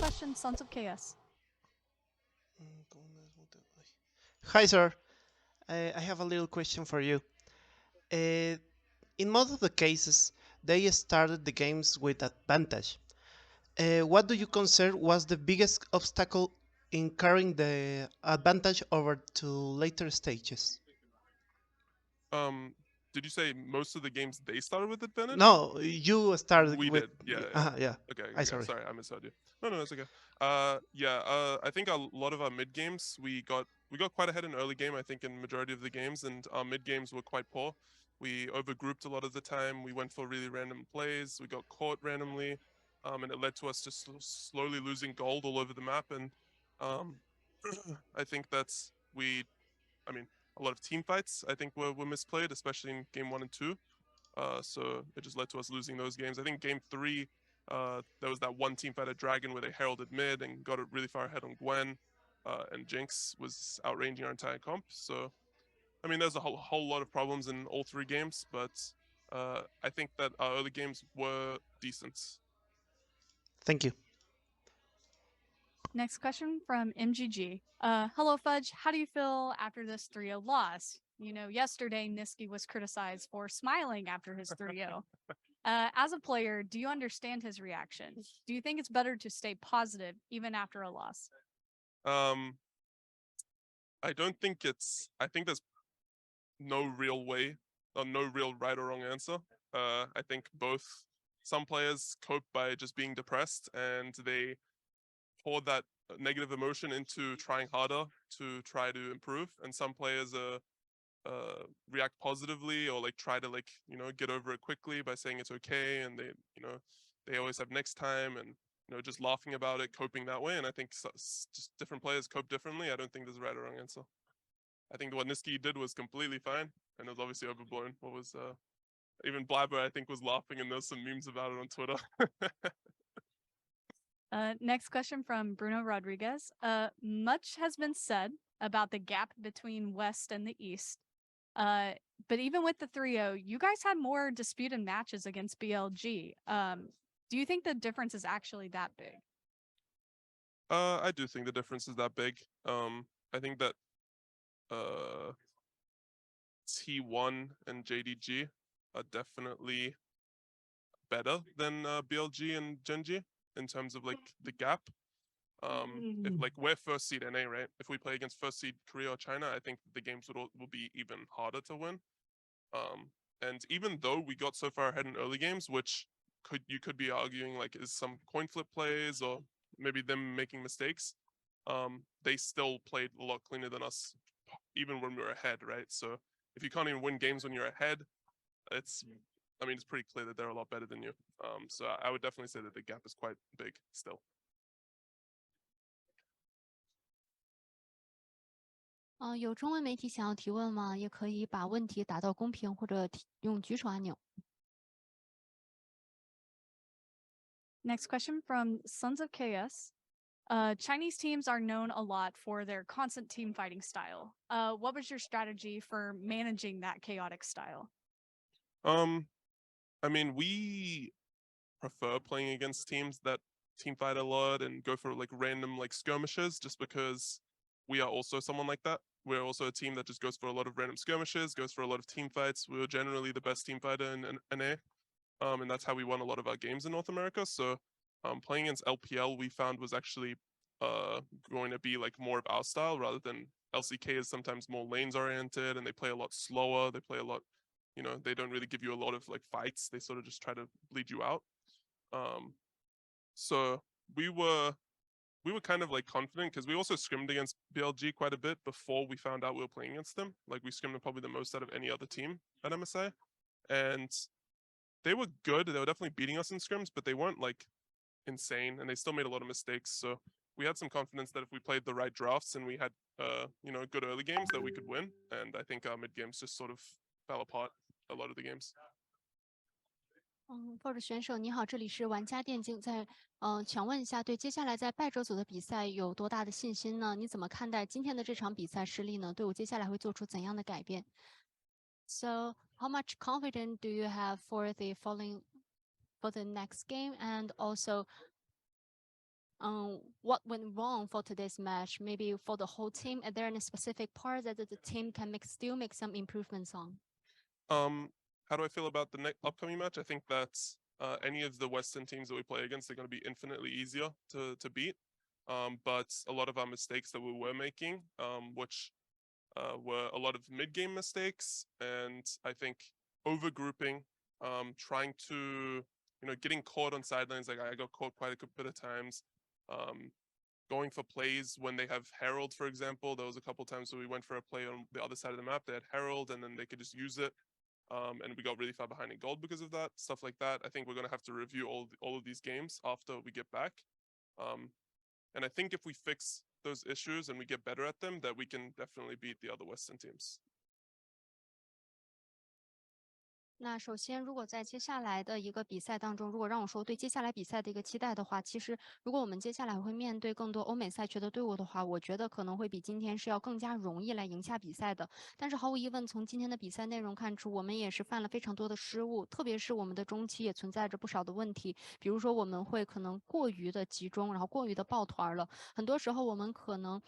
question, Sons of Chaos. Hi, sir. I have a little question for you. In most of the cases, they started the games with advantage. What do you consider was the biggest obstacle in carrying the advantage over to later stages? Did you say most of the games they started with advantage? No, you started We with. did. Yeah. Yeah. Okay. I sorry. Sorry, I misheard you. No, it's okay. I think a lot of our mid games we got quite ahead in early game. I think in majority of the games, and our mid games were quite poor. We overgrouped a lot of the time. We went for really random plays. We got caught randomly, and it led to us just slowly losing gold all over the map. And I think that's I mean, a lot of team fights I think were misplayed, especially in game 1 and 2. So it just led to us losing those games. I think game 3, there was that one team fight at Dragon where they heralded mid and got it really far ahead on Gwen, and Jinx was outranging our entire comp. So, I mean, there's a whole lot of problems in all 3 games, but I think that our early games were decent. Thank you. Next question from MGG. Hello, Fudge. How do you feel after this 3-0 loss? You know, yesterday Niski was criticized for smiling after his 3-0. As a player, do you understand his reaction? Do you think it's better to stay positive even after a loss? I don't think I think there's no real way or no real right or wrong answer. I think some players cope by just being depressed and they pour that negative emotion into trying harder to try to improve, and some players react positively or like try to get over it quickly by saying it's okay, and they always have next time, and just laughing about it, coping that way. And I think just different players cope differently. I don't think there's a right or wrong answer. I think what Niski did was completely fine, and it was obviously overblown. What was even Blabber, I think, was laughing, and there's some memes about it on Twitter. Next question from Bruno Rodriguez. Much has been said about the gap between West and the East. But even with the 3-0, you guys had more disputed matches against BLG. Do you think the difference is actually that big? I do think the difference is that big. I think that T1 and JDG are definitely better than BLG and Genji in terms of like the gap. If like we're first seed NA, right? If we play against first seed Korea or China, I think the games will be even harder to win. And even though we got so far ahead in early games, which you could be arguing like is some coin flip plays or maybe them making mistakes, they still played a lot cleaner than us, even when we were ahead, right? So if you can't even win games when you're ahead, it's pretty clear that they're a lot better than you. So I would definitely say that the gap is quite big still. 有中文媒体想要提问吗？也可以把问题打到公屏或者用举手按钮。Next question from Sons of Chaos. Chinese teams are known a lot for their constant team fighting style. What was your strategy for managing that chaotic style? I mean, we prefer playing against teams that team fight a lot and go for like random like skirmishes, just because we are also someone like that. We're also a team that just goes for a lot of random skirmishes, goes for a lot of team fights. We were generally the best team fighter in NA, and that's how we won a lot of our games in North America. So playing against LPL, we found was actually going to be like more of our style, rather than LCK is sometimes more lanes oriented and they play a lot slower. They play a lot, they don't really give you a lot of like fights. They sort of just try to bleed you out. So we were kind of like confident because we also scrimmed against BLG quite a bit before we found out we were playing against them. Like we scrimmed probably the most out of any other team at MSI, and they were good. They were definitely beating us in scrims, but they weren't like insane, and they still made a lot of mistakes. So we had some confidence that if we played the right drafts and we had good early games, that we could win. And I think our mid games just sort of fell apart a lot of the games. 或者选手你好，这里是玩家电竞，想问一下，对接下来在败者组的比赛有多大的信心呢？你怎么看待今天的这场比赛失利呢？队伍接下来会做出怎样的改变 ？So how much confidence do you have for the next game, and also what went wrong for today's match? Maybe for the whole team, are there any specific parts that the team can still make some improvements on? How do I feel about the upcoming match? I think that any of the Western teams that we play against are going to be infinitely easier to beat. But a lot of our mistakes that we were making, which were a lot of mid-game mistakes, and I think overgrouping, trying to, getting caught on sidelines. Like I got caught quite a bit of times. Going for plays when they have Herald, for example. There was a couple times where we went for a play on the other side of the map. They had Herald, and then they could just use it. And we got really far behind in gold because of that. Stuff like that. I think we're going to have to review all of these games after we get back. And I think if we fix those issues and we get better at them, that we can definitely beat the other Western teams. 那首先，如果在接下来的一个比赛当中，如果让我说对接下来比赛的一个期待的话，其实如果我们接下来会面对更多欧美赛区的队伍的话，我觉得可能会比今天是要更加容易来赢下比赛的。但是毫无疑问，从今天的比赛内容看出，我们也是犯了非常多的失误，特别是我们的中期也存在着不少的问题。比如说，我们会可能过于的集中，然后过于的抱团了。很多时候，我们可能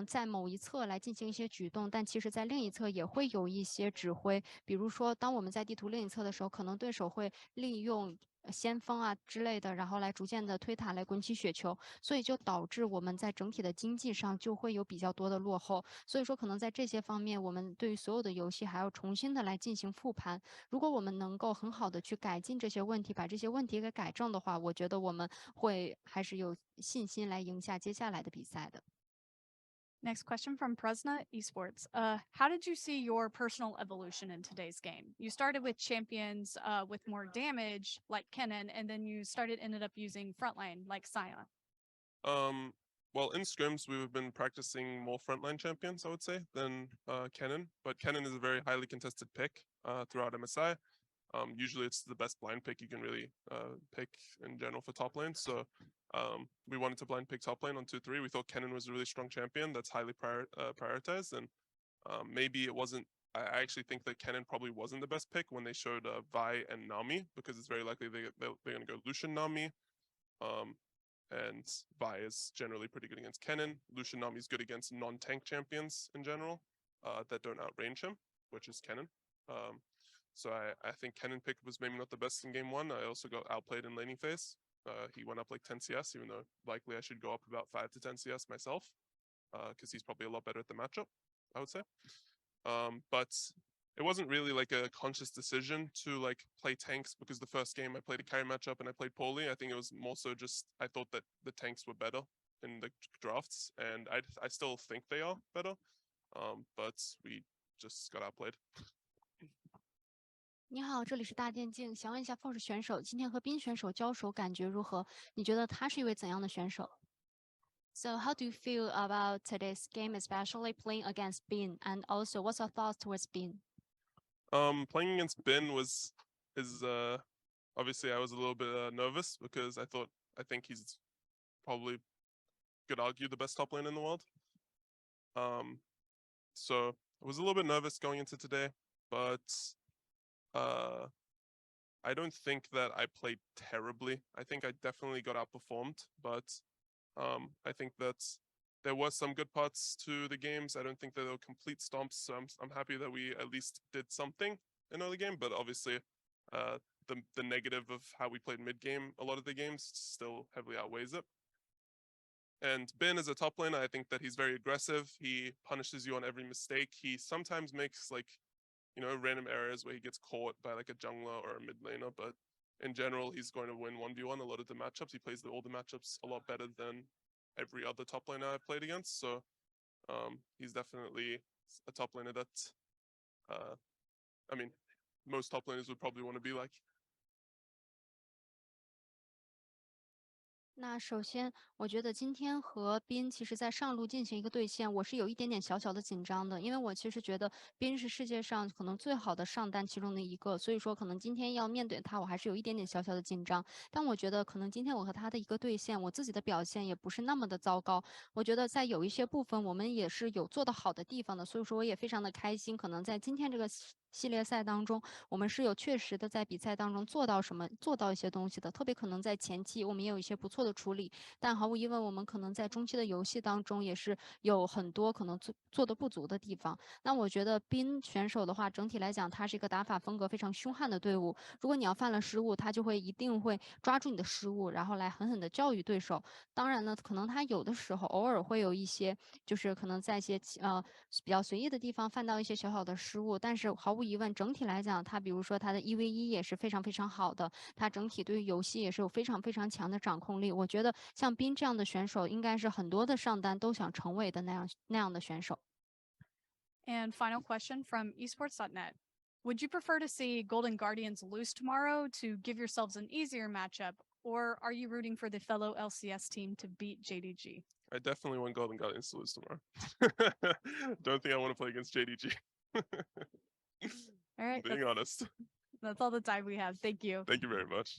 在某一侧来进行一些举动，但其实在另一侧也会有一些指挥。比如说，当我们在地图另一侧的时候，可能对手会利用先锋啊之类的，然后来逐渐的推塔来滚起雪球，所以就导致我们在整体的经济上就会有比较多的落后。所以说，可能在这些方面，我们对于所有的游戏还要重新的来进行复盘。如果我们能够很好的去改进这些问题，把这些问题给改正的话，我觉得我们会还是有信心来赢下接下来的比赛的。Next question from Presna Esports. How did you see your personal evolution in today's game? You started with champions with more damage, like Kennen, and then you ended up using frontline, like Sion. Well, in scrims, we've been practicing more frontline champions, I would say, than Kennen. But Kennen is a very highly contested pick throughout MSI. Usually it's the best blind pick you can really pick in general for top lane. So we wanted to blind pick top lane on 2-3. We thought Kennen was a really strong champion that's highly prioritized. And maybe it wasn't. I actually think that Kennen probably wasn't the best pick when they showed Vi and Nami, because it's very likely they're going to go Lucian Nami. And Vi is generally pretty good against Kennen. Lucian Nami is good against non-tank champions in general that don't outrange him, which is Kennen. So I think Kennen pick was maybe not the best in game one. I also got outplayed in laning phase. He went up like 10 CS, even though likely I should go up about 5 to 10 CS myself, because he's probably a lot better at the matchup, I would say. But it wasn't really like a conscious decision to like play tanks, because the first game I played a carry matchup and I played poorly. I think it was more so just I thought that the tanks were better in the drafts, and I still think they are better, but we just got outplayed. 你好，这里是大电竞，想问一下 Fudge 选手，今天和冰选手交手感觉如何？你觉得他是一位怎样的选手？ So how do you feel about today's game, especially playing against Bin? And also, what's your thoughts towards Bin? Playing against Bin is obviously I was a little bit nervous, because I think he's probably, could argue, the best top lane in the world. So I was a little bit nervous going into today, but I don't think that I played terribly. I think I definitely got outperformed, but I think that there were some good parts to the games. I don't think that they were complete stomps, so I'm happy that we at least did something in early game, but obviously the negative of how we played mid game a lot of the games still heavily outweighs it. And Bin as a top laner, I think that he's very aggressive. He punishes you on every mistake. He sometimes makes like, random errors where he gets caught by like a jungler or a mid laner, but in general, he's going to win 1v1 a lot of the matchups. He plays all the matchups a lot better than every other top laner I've played against. So he's definitely a top laner that, I mean, most top laners would probably want to be like. 那首先，我觉得今天和斌其实在上路进行一个对线，我是有一点点小小的紧张的，因为我其实觉得斌是世界上可能最好的上单其中的一个，所以说可能今天要面对他，我还是有一点点小小的紧张。但我觉得可能今天我和他的一个对线，我自己的表现也不是那么的糟糕。我觉得在有一些部分我们也是有做得好的地方的，所以说我也非常的开心。可能在今天这个系列赛当中，我们是有确实的在比赛当中做到一些东西的，特别可能在前期我们也有一些不错的处理，但毫无疑问，我们可能在中期的游戏当中也是有很多可能做的不足的地方。那我觉得宾选手的话，整体来讲，他是一个打法风格非常凶悍的队伍。如果你要犯了失误，他就一定会抓住你的失误，然后来狠狠的教育对手。当然呢，可能他有的时候偶尔会有一些，就是可能在一些比较随意的地方犯到一些小小的失误，但是毫无疑问，整体来讲，他比如说他的1v1也是非常非常好的，他整体对于游戏也是有非常非常强的掌控力。我觉得像宾这样的选手，应该是很多的上单都想成为的那样的选手。And final question from esports.net. Would you prefer to see Golden Guardians lose tomorrow to give yourselves an easier matchup, or are you rooting for the fellow LCS team to beat JDG? I definitely want Golden Guardians to lose tomorrow. Don't think I want to play against JDG. All right. Being honest. That's all the time we have. Thank you. Thank you very much.